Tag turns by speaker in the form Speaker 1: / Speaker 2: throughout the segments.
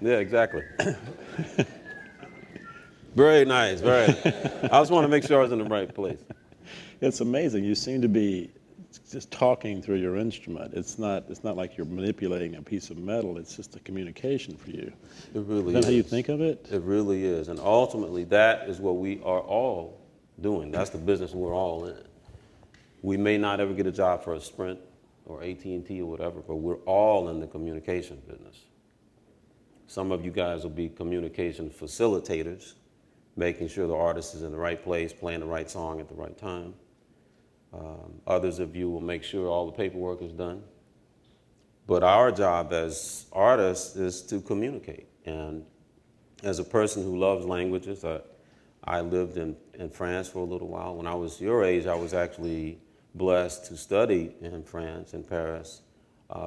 Speaker 1: Yeah, exactly. Very nice, very nice. I just want to make sure I was in the right place.
Speaker 2: It's amazing. You seem to be just talking through your instrument. It's not like you're manipulating a piece of metal. It's just a communication for you.
Speaker 1: It really
Speaker 2: Is that
Speaker 1: is.
Speaker 2: how you think of it?
Speaker 1: It really is. And ultimately, that is what we are all doing. That's the business we're all in. We may not ever get a job for a Sprint or AT&T or whatever, but we're all in the communication business. Some of you guys will be communication facilitators, making sure the artist is in the right place, playing the right song at the right time. Others of you will make sure all the paperwork is done. But our job as artists is to communicate. And as a person who loves languages, I lived in France for a little while. When I was your age, I was actually blessed to study in France, in Paris,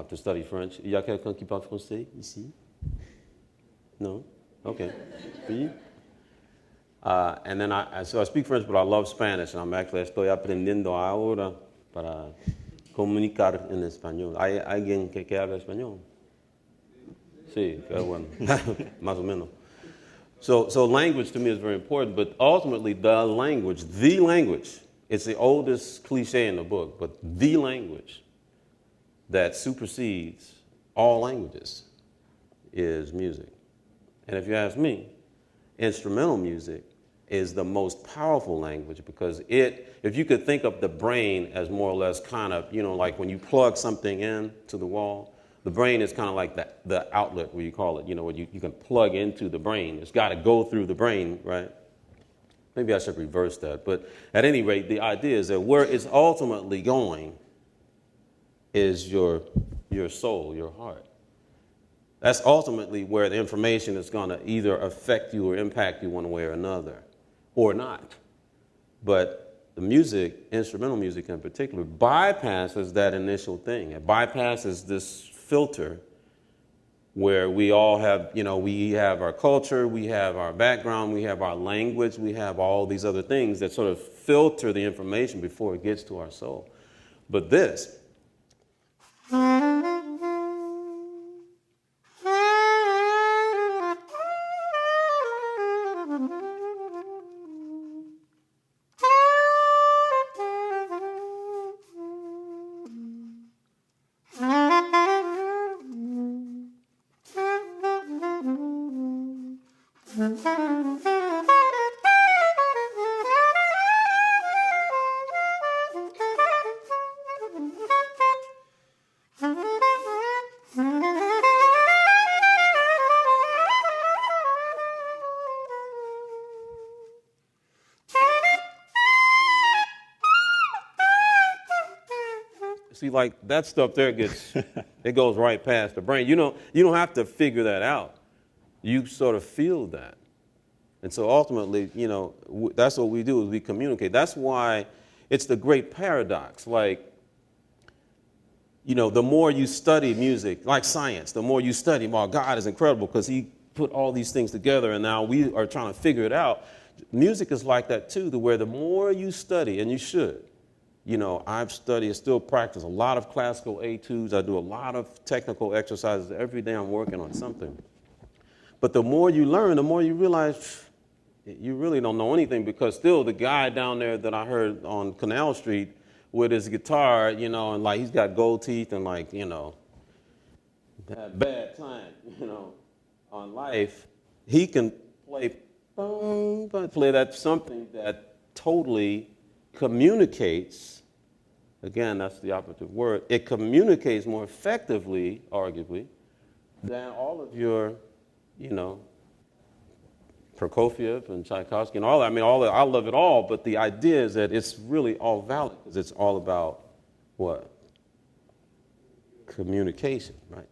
Speaker 1: to study French. Il y a quelqu'un qui parle français ici? No? Okay. Oui? And then so I speak French, but I love Spanish, and estoy aprendiendo ahora para comunicar en español. ¿Hay alguien que habla español? Sí, qué bueno. Más o menos. So language to me is very important, but ultimately the language, it's the oldest cliche in the book, but the language that supersedes all languages is music. And if you ask me, instrumental music is the most powerful language because if you could think of the brain as more or less kind of, like when you plug something in to the wall, the brain is kind of like the outlet, where you call it, where you can plug into the brain. It's got to go through the brain, right? Maybe I should reverse that. But at any rate, the idea is that where it's ultimately going is your soul, your heart. That's ultimately where the information is going to either affect you or impact you one way or another, or not. But the music, instrumental music in particular, bypasses that initial thing. It bypasses this filter where we all have, we have our culture, we have our background, we have our language, we have all these other things that sort of filter the information before it gets to our soul. But this, see, like that stuff there it goes right past the brain. You don't have to figure that out. You sort of feel that. And so ultimately, that's what we do is we communicate. That's why it's the great paradox. Like, the more you study music, like science, the more you study, God is incredible because he put all these things together and now we are trying to figure it out. Music is like that too, where the more you study, and you should, I've studied and still practice a lot of classical etudes. I do a lot of technical exercises. Every day I'm working on something. But the more you learn, the more you realize you really don't know anything because still the guy down there that I heard on Canal Street with his guitar, and like he's got gold teeth and like, that bad time, on life, he can play that something that totally communicates, again, that's the operative word, it communicates more effectively, arguably, than all of your, Prokofiev and Tchaikovsky and all that. I love it all, but the idea is that it's really all valid because it's all about what? Communication, right?